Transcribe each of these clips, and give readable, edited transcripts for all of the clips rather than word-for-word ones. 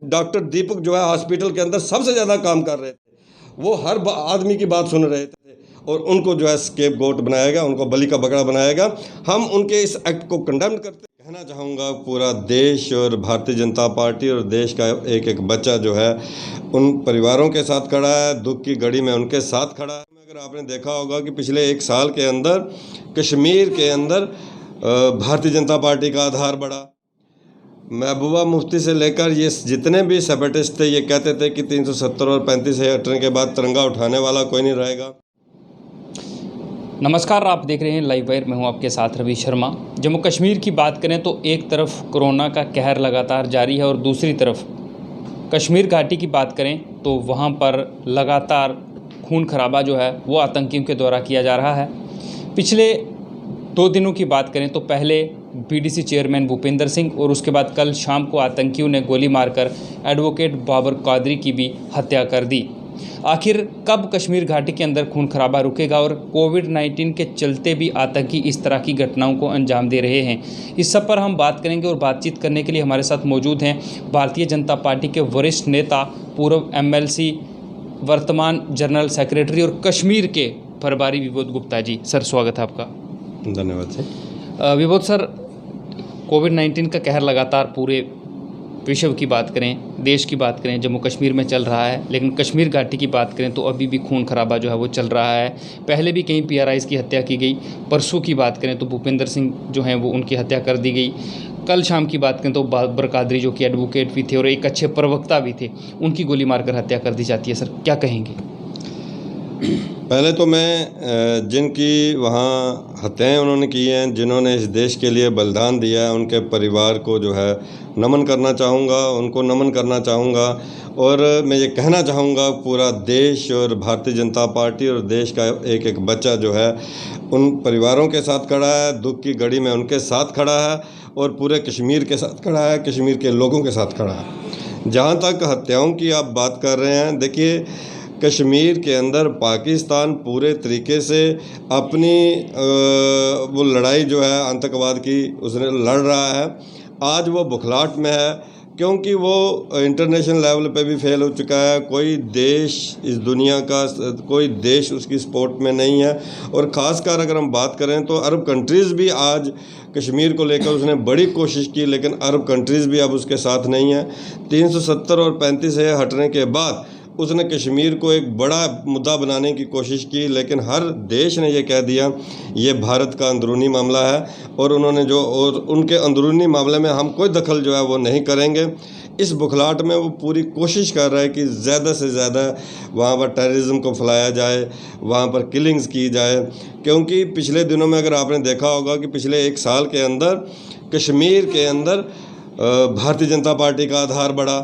Doctor दीपक जो है hospital के अंदर सबसे ज़्यादा काम कर रहे थे, वो हर आदमी की बात सुन रहे थे और उनको जो है स्केप गोट बनाया गया, उनको बलि का बकरा बनाया गया। हम उनके इस एक्ट को कंडेम करते हैं। कहना चाहूँगा पूरा देश और भारतीय जनता पार्टी और देश का एक एक बच्चा जो है उन परिवारों के साथ खड़ा है, दुख की घड़ी में उनके साथ खड़ा है। अगर आपने देखा होगा कि पिछले 1 साल के अंदर कश्मीर के अंदर भारतीय जनता पार्टी का आधार बढ़ा। महबूबा मुफ्ती से लेकर ये जितने भी सेपरेटिस्ट थे ये कहते थे कि 370 और 35 हटने के बाद तिरंगा उठाने वाला कोई नहीं रहेगा। नमस्कार, आप देख रहे हैं लाइव वायर। मैं हूं आपके साथ रवि शर्मा। जम्मू कश्मीर की बात करें तो एक तरफ कोरोना का कहर लगातार जारी है और दूसरी तरफ कश्मीर घाटी की बात करें तो वहां पर लगातार खून खराबा जो है वो आतंकियों के द्वारा किया जा रहा है। पिछले 2 दिनों की बात करें तो पहले बीडीसी चेयरमैन भूपेंद्र सिंह और उसके बाद कल शाम को आतंकियों ने गोली मारकर एडवोकेट बाबर कादरी की भी हत्या कर दी। आखिर कब कश्मीर घाटी के अंदर खून खराबा रुकेगा और कोविड-19 के चलते भी आतंकी इस तरह की घटनाओं को अंजाम दे रहे हैं, इस सब पर हम बात करेंगे। और बातचीत करने के लिए हमारे साथ मौजूद हैं भारतीय जनता पार्टी के वरिष्ठ नेता, पूर्व एमएलसी, वर्तमान जनरल सेक्रेटरी और कश्मीर के प्रभारी विबोध गुप्ता जी। सर, स्वागत है आपका। धन्यवाद सर। विबोध सर, कोविड-19 का कहर लगातार पूरे विश्व की बात करें, देश की बात करें, जम्मू कश्मीर में चल रहा है, लेकिन कश्मीर घाटी की बात करें तो अभी भी खून खराबा जो है वो चल रहा है। पहले भी कहीं पीआरआईज़ की हत्या की गई। परसों की बात करें तो भूपेंद्र सिंह जो हैं वो उनकी हत्या कर दी गई। कल शाम की बात करें तो बाबर कादरी जो कि एडवोकेट भी थे और एक अच्छे प्रवक्ता भी थे, उनकी गोली मारकर हत्या कर दी जाती है। सर, क्या कहेंगे? पहले तो मैं जिनकी वहाँ हत्याएं उन्होंने की हैं, जिन्होंने इस देश के लिए बलिदान दिया है, उनके परिवार को जो है नमन करना चाहूँगा, उनको नमन करना चाहूँगा। और मैं ये कहना चाहूँगा पूरा देश और भारतीय जनता पार्टी और देश का एक एक बच्चा जो है उन परिवारों के साथ खड़ा है, दुख की घड़ी में उनके साथ खड़ा है और पूरे कश्मीर के साथ खड़ा है, कश्मीर के लोगों के साथ खड़ा है। जहाँ तक हत्याओं की आप बात कर रहे हैं, देखिए कश्मीर के अंदर पाकिस्तान पूरे तरीके से अपनी वो लड़ाई जो है आतंकवाद की उसने लड़ रहा है। आज वो बुखलाहट में है क्योंकि वो इंटरनेशनल लेवल पे भी फेल हो चुका है। कोई देश इस दुनिया का कोई देश उसकी सपोर्ट में नहीं है। और ख़ासकर अगर हम बात करें तो अरब कंट्रीज़ भी आज कश्मीर को लेकर उसने बड़ी कोशिश की, लेकिन अरब कंट्रीज़ भी अब उसके साथ नहीं है। 370 और 35 हटने के बाद उसने कश्मीर को एक बड़ा मुद्दा बनाने की कोशिश की, लेकिन हर देश ने ये कह दिया ये भारत का अंदरूनी मामला है और उन्होंने जो और उनके अंदरूनी मामले में हम कोई दखल जो है वो नहीं करेंगे। इस बुखलाहट में वो पूरी कोशिश कर रहा है कि ज़्यादा से ज़्यादा वहाँ पर टेररिज्म को फैलाया जाए, वहाँ पर किलिंग्स की जाए। क्योंकि पिछले दिनों में अगर आपने देखा होगा कि पिछले 1 साल के अंदर कश्मीर के अंदर भारतीय जनता पार्टी का आधार बढ़ा।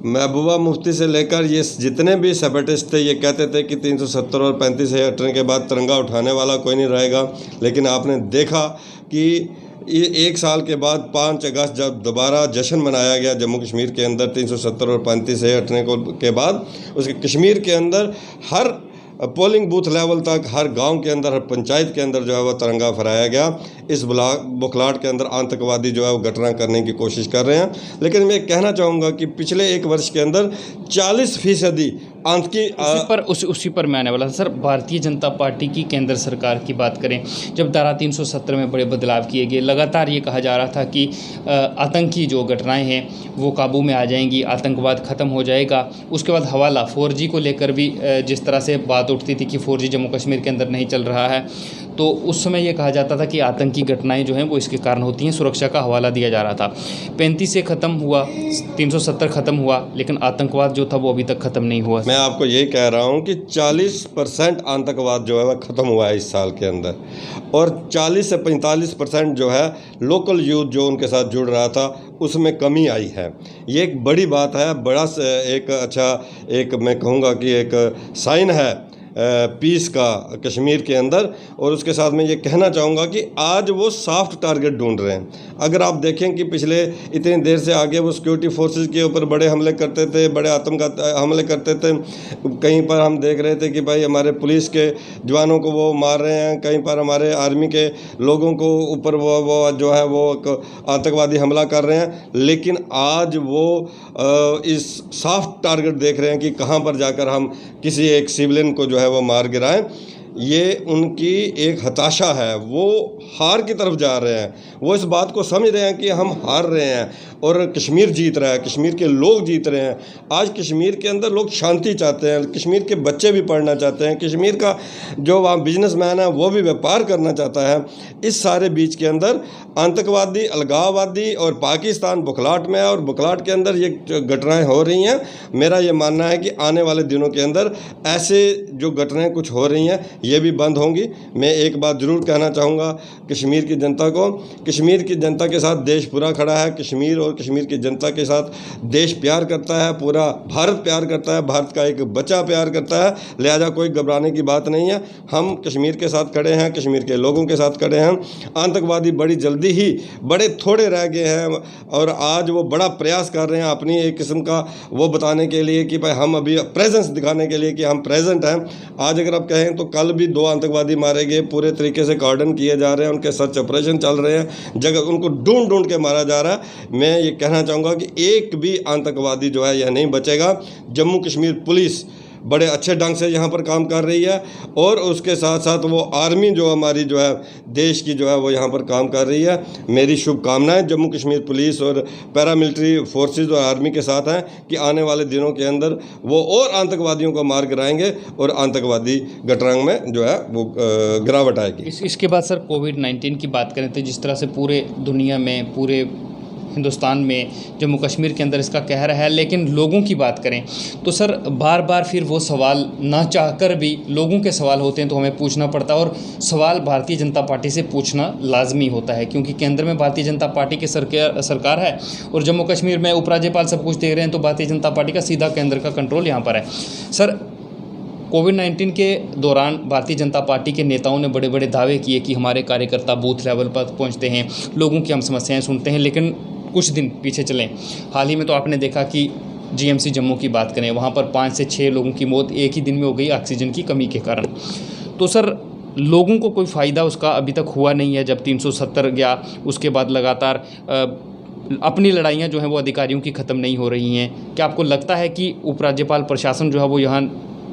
महबूबा मुफ्ती से लेकर ये जितने भी सेपरेटिस्ट थे ये कहते थे कि 370 और 35 हटने के बाद तिरंगा उठाने वाला कोई नहीं रहेगा। लेकिन आपने देखा कि ये 1 साल के बाद 5 अगस्त जब दोबारा जश्न मनाया गया जम्मू कश्मीर के अंदर 370 और 35 हटने के बाद, उसके कश्मीर के अंदर हर पोलिंग बूथ लेवल तक, हर गांव के अंदर, हर पंचायत के अंदर जो है वह तिरंगा फहराया गया। इस बुखलाहट के अंदर आतंकवादी जो है वो घटना करने की कोशिश कर रहे हैं। लेकिन मैं कहना चाहूँगा कि पिछले 1 वर्ष के अंदर 40% आतंकी उसी पर मैं आने वाला था। सर, भारतीय जनता पार्टी की केंद्र सरकार की बात करें, जब धारा 370 में बड़े बदलाव किए गए, लगातार ये कहा जा रहा था कि आतंकी जो घटनाएं हैं वो काबू में आ जाएंगी, आतंकवाद ख़त्म हो जाएगा। उसके बाद हवाला 4G को लेकर भी जिस तरह से बात उठती थी कि 4G जम्मू कश्मीर के अंदर नहीं चल रहा है, तो उस समय ये कहा जाता था कि आतंकी घटनाएं जो हैं वो इसके कारण होती हैं, सुरक्षा का हवाला दिया जा रहा था। 35 से ख़त्म हुआ, 370 ख़त्म हुआ, लेकिन आतंकवाद जो था वो अभी तक ख़त्म नहीं हुआ। मैं आपको यही कह रहा हूँ कि 40% आतंकवाद जो है वह ख़त्म हुआ है इस साल के अंदर, और 40 से 45% जो है लोकल यूथ जो उनके साथ जुड़ रहा था उसमें कमी आई है। ये एक बड़ी बात है, बड़ा एक अच्छा एक मैं कहूँगा कि एक साइन है पीस का कश्मीर के अंदर। और उसके साथ मैं ये कहना चाहूँगा कि आज वो सॉफ्ट टारगेट ढूंढ रहे हैं। अगर आप देखें कि पिछले इतनी देर से आगे वो सिक्योरिटी फोर्सेस के ऊपर बड़े हमले करते थे, बड़े आतंकवादी हमले करते थे, कहीं पर हम देख रहे थे कि भाई हमारे पुलिस के जवानों को वो मार रहे हैं, कहीं पर हमारे आर्मी के लोगों को ऊपर वो जो है वो आतंकवादी हमला कर रहे हैं। लेकिन आज वो इस सॉफ्ट टारगेट देख रहे हैं कि कहाँ पर जाकर हम किसी एक सिविलियन को जो है वो मार गिराएं। ये उनकी एक हताशा है, वो हार की तरफ जा रहे हैं। वो इस बात को समझ रहे हैं कि हम हार रहे हैं और कश्मीर जीत रहा है, कश्मीर के लोग जीत रहे हैं। आज कश्मीर के अंदर लोग शांति चाहते हैं, कश्मीर के बच्चे भी पढ़ना चाहते हैं, कश्मीर का जो वहाँ बिजनेसमैन है वो भी व्यापार करना चाहता है। इस सारे बीच के अंदर आतंकवादी, अलगाववादी और पाकिस्तान बुखलाहट में है और बुखलाहट के अंदर ये घटनाएं हो रही हैं। मेरा ये मानना है कि आने वाले दिनों के अंदर ऐसे जो घटनाएं कुछ हो रही हैं ये भी बंद होंगी। मैं एक बात ज़रूर कहना चाहूँगा कश्मीर की जनता को, कश्मीर की जनता के साथ देश पूरा खड़ा है। कश्मीर और कश्मीर की जनता के साथ देश प्यार करता है, पूरा भारत प्यार करता है, भारत का एक बच्चा प्यार करता है। लिहाजा कोई घबराने की बात नहीं है। हम कश्मीर के साथ खड़े हैं, कश्मीर के लोगों के साथ खड़े हैं। आतंकवादी बड़ी जल्दी ही बड़े थोड़े रह गए हैं और आज वो बड़ा प्रयास कर रहे हैं अपनी एक किस्म का वो बताने के लिए कि भाई हम अभी प्रेजेंस दिखाने के लिए कि हम प्रेजेंट हैं। आज अगर आप कहें तो कल भी 2 आतंकवादी मारे गए, पूरे तरीके से कार्डन किए जा रहे हैं, उनके सर्च ऑपरेशन चल रहे हैं, जगह उनको ढूंढ ढूंढ के मारा जा रहा है। मैं ये कहना चाहूँगा कि एक भी आतंकवादी जो है यह नहीं बचेगा। जम्मू कश्मीर पुलिस बड़े अच्छे ढंग से यहाँ पर काम कर रही है और उसके साथ साथ वो आर्मी जो हमारी जो है देश की जो है वो यहाँ पर काम कर रही है। मेरी शुभकामनाएं जम्मू कश्मीर पुलिस और पैरामिलिट्री फोर्सेस और आर्मी के साथ हैं कि आने वाले दिनों के अंदर वो और आतंकवादियों को मार गिराएंगे और आतंकवादी घटनाओं में जो है वो गिरावट आएगी। इसके बाद सर कोविड-19 की बात करें तो जिस तरह से पूरे दुनिया में, पूरे हिंदुस्तान में, जम्मू कश्मीर के अंदर इसका कहर है, लेकिन लोगों की बात करें तो सर बार बार फिर वो सवाल ना चाहकर भी लोगों के सवाल होते हैं तो हमें पूछना पड़ता है और सवाल भारतीय जनता पार्टी से पूछना लाजमी होता है क्योंकि केंद्र में भारतीय जनता पार्टी की सरकार है और जम्मू कश्मीर में उपराज्यपाल सब कुछ देख रहे हैं तो भारतीय जनता पार्टी का सीधा केंद्र का कंट्रोल यहाँ पर है। सर कोविड-19 के दौरान भारतीय जनता पार्टी के नेताओं ने बड़े बड़े दावे किए कि हमारे कार्यकर्ता बूथ लेवल पर पहुंचते हैं, लोगों की हम समस्याएं सुनते हैं, लेकिन कुछ दिन पीछे चलें, हाल ही में तो आपने देखा कि जीएमसी जम्मू की बात करें, वहां पर 5 से 6 लोगों की मौत एक ही दिन में हो गई ऑक्सीजन की कमी के कारण। तो सर लोगों को कोई फ़ायदा उसका अभी तक हुआ नहीं है। जब 370 गया उसके बाद लगातार अपनी लड़ाइयाँ जो हैं वो अधिकारियों की ख़त्म नहीं हो रही हैं। क्या आपको लगता है कि उपराज्यपाल प्रशासन जो है वो यहाँ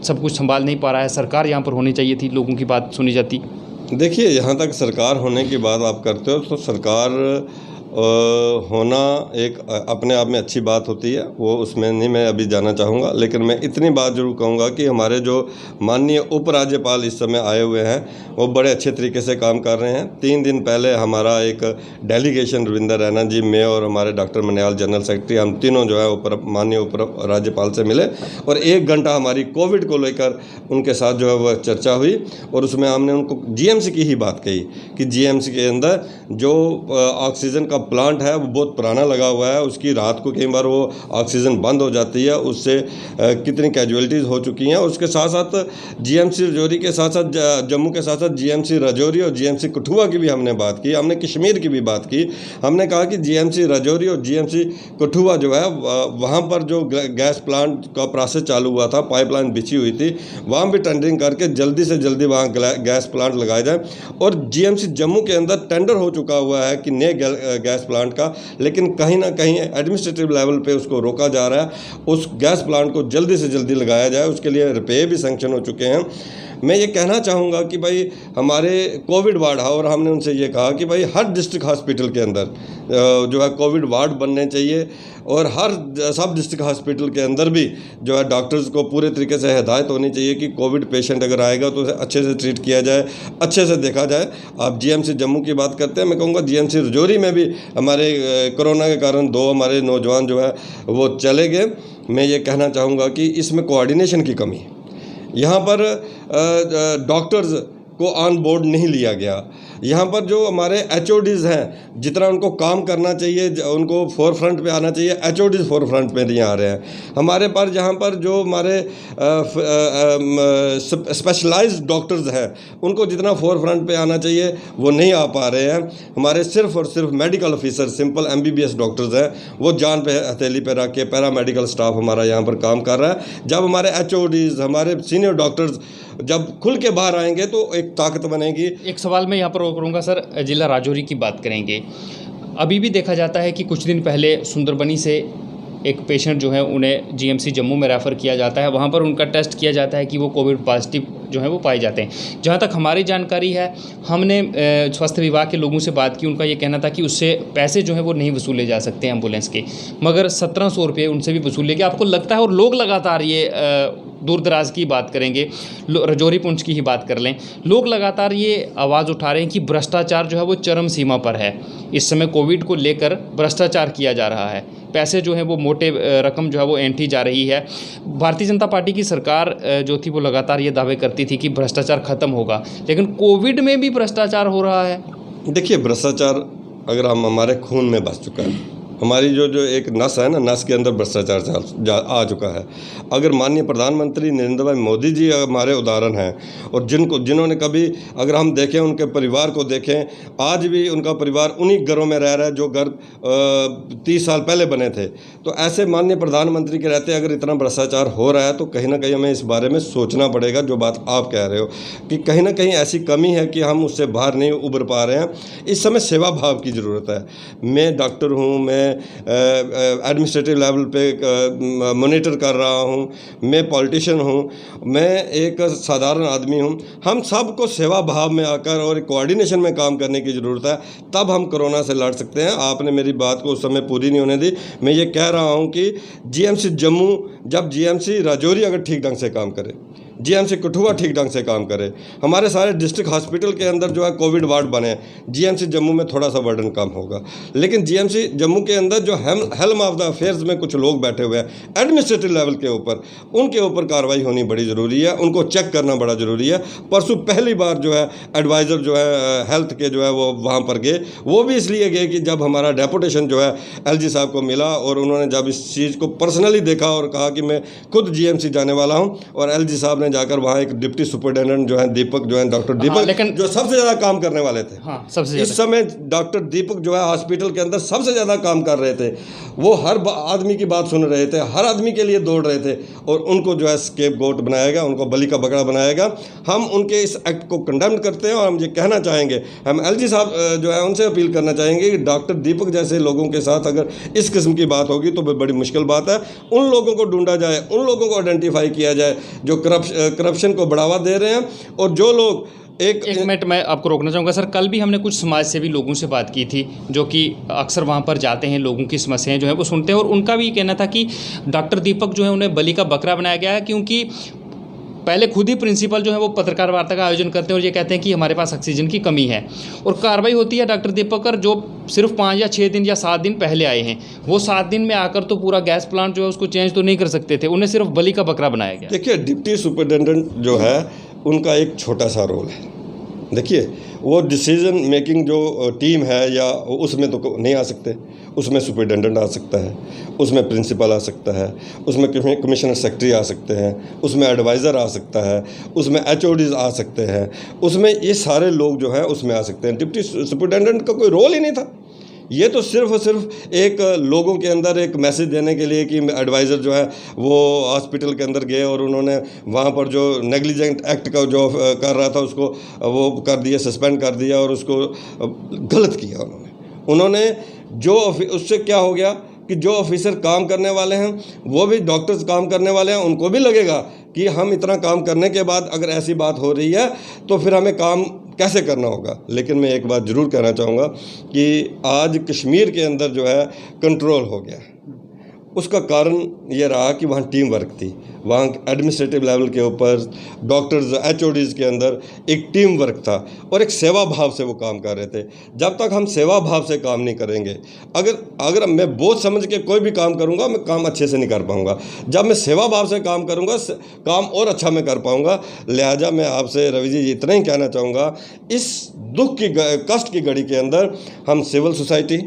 सब कुछ संभाल नहीं पा रहा है? सरकार यहाँ पर होनी चाहिए थी, लोगों की बात सुनी जाती। देखिए, यहाँ तक सरकार होने की बात आप करते हो तो सरकार होना एक अपने आप में अच्छी बात होती है, वो उसमें नहीं मैं अभी जाना चाहूँगा। लेकिन मैं इतनी बात ज़रूर कहूँगा कि हमारे जो माननीय उपराज्यपाल इस समय आए हुए हैं वो बड़े अच्छे तरीके से काम कर रहे हैं। 3 दिन पहले हमारा एक डेलीगेशन रविंदर रैना जी, मैं और हमारे डॉक्टर मनियाल जनरल सेक्रेटरी, हम तीनों जो है माननीय उपराज्यपाल से मिले और 1 घंटा हमारी कोविड को लेकर उनके साथ जो है वह चर्चा हुई और उसमें हमने उनको जीएमसी की ही बात कही कि जीएमसी के अंदर जो ऑक्सीजन का प्लांट है वो बहुत पुराना लगा हुआ है, उसकी रात को कई बार वो ऑक्सीजन बंद हो जाती है, उससे कितनी कैजुअलिटीज़ हो चुकी हैं। उसके साथ साथ जीएमसी रजौरी के साथ साथ जम्मू के साथ साथ जीएमसी रजौरी और जीएमसी कठुआ की भी हमने बात की, हमने कश्मीर की भी बात की। हमने कहा कि जीएमसी रजौरी और जीएमसी कठुआ जो है वहाँ पर जो गैस प्लांट का प्रोसेस चालू हुआ था, पाइपलाइन बिछी हुई थी, वहाँ भी टेंडरिंग करके जल्दी से जल्दी वहाँ गैस प्लांट लगाया जाए। और जीएमसी जम्मू के अंदर टेंडर हो चुका हुआ है कि नए गैस प्लांट का, लेकिन कहीं ना कहीं एडमिनिस्ट्रेटिव लेवल पे उसको रोका जा रहा है। उस गैस प्लांट को जल्दी से जल्दी लगाया जाए, उसके लिए रुपये भी सैंक्शन हो चुके हैं। मैं ये कहना चाहूँगा कि भाई हमारे कोविड वार्ड, और हमने उनसे ये कहा कि भाई हर डिस्ट्रिक्ट हॉस्पिटल के अंदर जो है कोविड वार्ड बनने चाहिए और हर सब डिस्ट्रिक्ट हॉस्पिटल के अंदर भी जो है डॉक्टर्स को पूरे तरीके से हिदायत होनी चाहिए कि कोविड पेशेंट अगर आएगा तो उसे अच्छे से ट्रीट किया जाए, अच्छे से देखा जाए। आप जीएमसी जम्मू की बात करते हैं, मैं कहूँगा जीएमसी रजौरी में भी हमारे कोरोना के कारण 2 हमारे नौजवान जो है वो चले गए। मैं ये कहना चाहूँगा कि इसमें कोऑर्डिनेशन की कमी, यहाँ पर डॉक्टर्स को ऑन बोर्ड नहीं लिया गया। यहाँ पर जो हमारे HODs हैं, जितना उनको काम करना चाहिए, उनको फोर फ्रंट पे आना चाहिए, HODs फोर फ्रंट पे नहीं आ रहे हैं। हमारे पर जहाँ पर जो हमारे स्पेशलाइज्ड डॉक्टर्स हैं, उनको जितना फोर फ्रंट पे आना चाहिए वो नहीं आ पा रहे हैं। हमारे सिर्फ और सिर्फ medical officer, simple MBBS doctors हैं, वो जान पे हथेली पे रख के पैरामेडिकल स्टाफ हमारा यहाँ पर काम कर रहा है। जब हमारे HODs, हमारे सीनियर डॉक्टर्स जब खुल के बाहर आएंगे तो एक ताकत बनेगी। एक सवाल मैं यहाँ पर रोक करूँगा सर, जिला राजौरी की बात करेंगे। अभी भी देखा जाता है कि कुछ दिन पहले सुंदरबनी से एक पेशेंट जो है उन्हें GMC जम्मू में रेफ़र किया जाता है, वहाँ पर उनका टेस्ट किया जाता है कि वो कोविड पॉजिटिव जो है वो पाए जाते हैं। जहाँ तक हमारी जानकारी है, हमने स्वास्थ्य विभाग के लोगों से बात की, उनका ये कहना था कि उससे पैसे जो है वो नहीं वसूले जा सकते एम्बुलेंस के, मगर 1700 रुपये उनसे भी वसूले गए। आपको लगता है, और लोग लगातार ये दूर दराज की बात करेंगे, राजौरी पुंछ की ही बात कर लें, लोग लगातार ये आवाज़ उठा रहे हैं कि भ्रष्टाचार जो है वो चरम सीमा पर है। इस समय कोविड को लेकर भ्रष्टाचार किया जा रहा है, पैसे जो है वो मोटे रकम जो है वो ऐंठी जा रही है। भारतीय जनता पार्टी की सरकार जो थी वो लगातार ये दावे करती थी कि भ्रष्टाचार खत्म होगा, लेकिन कोविड में भी भ्रष्टाचार हो रहा है। देखिए, भ्रष्टाचार अगर हमारे खून में बस चुका है, हमारी जो एक नस है ना, नस के अंदर भ्रष्टाचार आ चुका है। अगर माननीय प्रधानमंत्री नरेंद्र भाई मोदी जी हमारे उदाहरण हैं, और जिन्होंने कभी, अगर हम देखें उनके परिवार को देखें, आज भी उनका परिवार उन्हीं घरों में रह रहा है जो घर 30 साल पहले बने थे। तो ऐसे माननीय प्रधानमंत्री के रहते अगर इतना भ्रष्टाचार हो रहा है तो कहीं ना कहीं हमें इस बारे में सोचना पड़ेगा। जो बात आप कह रहे हो कि कहीं ना कहीं ऐसी कमी है कि हम उससे बाहर नहीं उभर पा रहे हैं। इस समय सेवा भाव की ज़रूरत है। मैं डॉक्टर हूँ, मैं एडमिनिस्ट्रेटिव लेवल पे मॉनिटर कर रहा हूँ, मैं पॉलिटिशियन हूँ, मैं एक साधारण आदमी हूँ। हम सबको सेवा भाव में आकर और कोऑर्डिनेशन में काम करने की ज़रूरत है, तब हम कोरोना से लड़ सकते हैं। आपने मेरी बात को उस समय पूरी नहीं होने दी। मैं ये कह रहा हूँ कि GMC जम्मू, जब GMC राजौरी अगर ठीक ढंग से काम करे, GMC कठुआ ठीक ढंग से काम करे, हमारे सारे डिस्ट्रिक्ट हॉस्पिटल के अंदर जो है कोविड वार्ड बने, GMC जम्मू में थोड़ा सा बर्डन कम होगा। लेकिन GMC जम्मू के अंदर जो हेल्म ऑफ द अफेयर्स में कुछ लोग बैठे हुए हैं एडमिनिस्ट्रेटिव लेवल के ऊपर, उनके ऊपर कार्रवाई होनी बड़ी ज़रूरी है, उनको चेक करना बड़ा ज़रूरी है। परसों पहली बार जो है एडवाइज़र जो है हेल्थ के जो है वो वहाँ पर गए, वो भी इसलिए गए कि जब हमारा डेपुटेशन जो है LG साहब को मिला और उन्होंने जब इस चीज़ को पर्सनली देखा और कहा कि मैं खुद GMC जाने वाला हूँ, और LG साहब जाकर वहाँ एक डिप्टी सुपरिटेंडेंट जो है दीपक, जो है डॉक्टर दीपक, लेकिन जो सबसे ज़्यादा काम करने वाले थे, सबसे इस समय डॉक्टर दीपक जो है हॉस्पिटल के अंदर सबसे ज़्यादा काम कर रहे थे। वो हर आदमी की बात सुन रहे थे, हर आदमी के लिए दौड़ रहे थे, और उनको जो है स्केपगोट बनाया गया, उनको बलि का बकरा बनाया गया। हम उनके इस एक्ट को कंडेम करते हैं, और हम ये कहना चाहेंगे, हम LG साहब जो है उनसे अपील करना चाहेंगे कि डॉक्टर दीपक जैसे लोगों के साथ अगर इस किस्म की बात होगी तो बड़ी मुश्किल बात है। उन लोगों को ढूंढा जाए, उन लोगों को आइडेंटिफाई किया जाए जो करप्शन को बढ़ावा दे रहे हैं, और जो लोग एक मिनट मैं आपको रोकना चाहूँगा सर। कल भी हमने कुछ समाज सेवी लोगों से बात की थी जो कि अक्सर वहाँ पर जाते हैं, लोगों की समस्याएं जो है वो सुनते हैं, और उनका भी कहना था कि डॉक्टर दीपक जो है उन्हें बलि का बकरा बनाया गया है, क्योंकि पहले खुद ही प्रिंसिपल जो है वो पत्रकार वार्ता का आयोजन करते हैं और ये कहते हैं कि हमारे पास ऑक्सीजन की कमी है, और कार्रवाई होती है डॉक्टर दीपक पर जो सिर्फ 5 या 6 दिन या 7 दिन पहले आए हैं। वो 7 दिन में आकर तो पूरा गैस प्लांट जो है उसको चेंज तो नहीं कर सकते थे, उन्हें सिर्फ बलि का बकरा बनाया गया। देखिए, डिप्टी सुपरिटेंडेंट जो है उनका एक छोटा सा रोल है। देखिए, वो डिसीजन मेकिंग जो टीम है या उसमें तो नहीं आ सकते, उसमें सुपरिटेंडेंट आ सकता है, उसमें प्रिंसिपल आ सकता है, उसमें कमिश्नर सेक्रेटरी आ सकते हैं, उसमें एडवाइज़र आ सकता है, उसमें HODs आ सकते हैं, उसमें ये सारे लोग जो हैं उसमें आ सकते हैं। डिप्टी सुपरिटेंडेंट का कोई रोल ही नहीं था। ये तो सिर्फ और सिर्फ एक लोगों के अंदर एक मैसेज देने के लिए कि एडवाइज़र जो है वो हॉस्पिटल के अंदर गए और उन्होंने वहाँ पर जो नेग्लिजेंट एक्ट का जो कर रहा था उसको वो कर दिया, सस्पेंड कर दिया, और उसको गलत किया उन्होंने जो उससे क्या हो गया कि जो ऑफिसर काम करने वाले हैं, वो भी डॉक्टर्स काम करने वाले हैं, उनको भी लगेगा कि हम इतना काम करने के बाद अगर ऐसी बात हो रही है तो फिर हमें काम कैसे करना होगा। लेकिन मैं एक बात ज़रूर कहना चाहूँगा कि आज कश्मीर के अंदर जो है कंट्रोल हो गया, उसका कारण ये रहा कि वहाँ टीम वर्क थी, वहाँ एडमिनिस्ट्रेटिव लेवल के ऊपर डॉक्टर्स HODs के अंदर एक टीम वर्क था और एक सेवा भाव से वो काम कर रहे थे। जब तक हम सेवा भाव से काम नहीं करेंगे, अगर मैं बोझ समझ के कोई भी काम करूँगा, मैं काम अच्छे से नहीं कर पाऊँगा। जब मैं सेवा भाव से काम करूँगा, काम और अच्छा मैं कर पाऊँगा। लिहाजा मैं आपसे रवि जी इतना ही कहना चाहूँगा, इस दुख की कष्ट की घड़ी के अंदर हम सिविल सोसाइटी,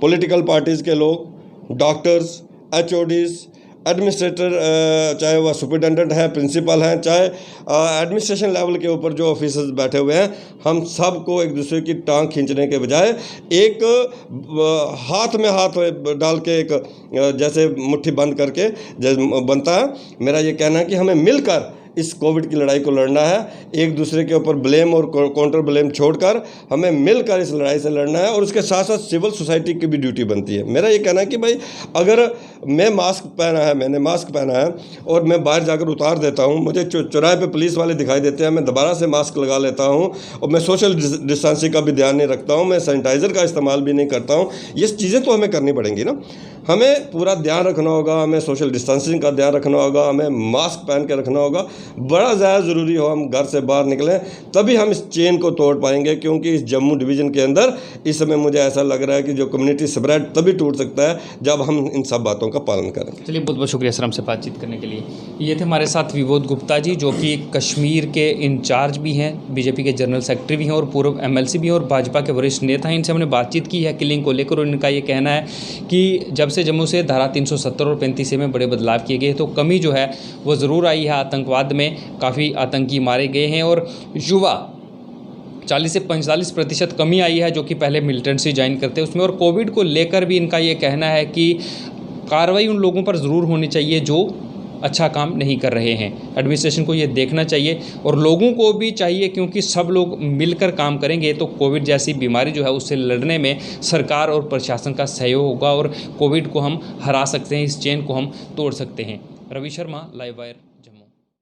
पॉलिटिकल पार्टीज़ के लोग, डॉक्टर्स, HODs, एडमिनिस्ट्रेटर, चाहे वह सुपरिटेंडेंट हैं, प्रिंसिपल हैं, चाहे एडमिनिस्ट्रेशन लेवल के ऊपर जो ऑफिसर्स बैठे हुए हैं, हम सब को एक दूसरे की टांग खींचने के बजाय एक हाथ में हाथ डाल के एक जैसे मुट्ठी बंद करके जैसे बनता है, मेरा ये कहना है कि हमें मिलकर इस कोविड की लड़ाई को लड़ना है। एक दूसरे के ऊपर ब्लेम और काउंटर ब्लेम छोड़कर हमें मिलकर इस लड़ाई से लड़ना है और उसके साथ साथ सिविल सोसाइटी की भी ड्यूटी बनती है। मेरा ये कहना है कि भाई अगर मैंने मास्क पहना है और मैं बाहर जाकर उतार देता हूँ, मुझे चौराहे पे पुलिस वाले दिखाई देते हैं, मैं दोबारा से मास्क लगा लेता हूँ और मैं सोशल डिस्टेंसिंग का भी ध्यान नहीं रखता हूँ, मैं सैनिटाइज़र का इस्तेमाल भी नहीं करता हूँ। ये चीज़ें तो हमें करनी पड़ेंगी ना, हमें पूरा ध्यान रखना होगा, हमें सोशल डिस्टेंसिंग का ध्यान रखना होगा, हमें मास्क पहन के रखना होगा। बड़ा ज़्यादा ज़रूरी हो हम घर से बाहर निकलें, तभी हम इस चेन को तोड़ पाएंगे, क्योंकि इस जम्मू डिवीज़न के अंदर इस समय मुझे ऐसा लग रहा है कि जो कम्युनिटी स्प्रेड तभी टूट सकता है जब हम इन सब बातों का पालन करें। चलिए, बहुत बहुत शुक्रिया सर हमसे बातचीत करने के लिए। ये थे हमारे साथ विबोध गुप्ता जी, जो कि कश्मीर के इंचार्ज भी हैं, बीजेपी के जनरल सेक्रेटरी भी हैं और पूर्व MLC भी हैं और भाजपा के वरिष्ठ नेता हैं। इनसे हमने बातचीत की है किलिंग को लेकर और इनका ये कहना है कि जब से जम्मू से धारा 370 और 35A में बड़े बदलाव किए गए तो कमी जो है वो ज़रूर आई है। आतंकवाद में काफ़ी आतंकी मारे गए हैं और युवा 40 से 45% कमी आई है जो कि पहले मिलिटेंसी ज्वाइन करते हैं उसमें। और कोविड को लेकर भी इनका ये कहना है कि कार्रवाई उन लोगों पर ज़रूर होनी चाहिए जो अच्छा काम नहीं कर रहे हैं। एडमिनिस्ट्रेशन को ये देखना चाहिए और लोगों को भी चाहिए, क्योंकि सब लोग मिलकर काम करेंगे तो कोविड जैसी बीमारी जो है उससे लड़ने में सरकार और प्रशासन का सहयोग होगा और कोविड को हम हरा सकते हैं, इस चेन को हम तोड़ सकते हैं। Ravi Sharma, live wire.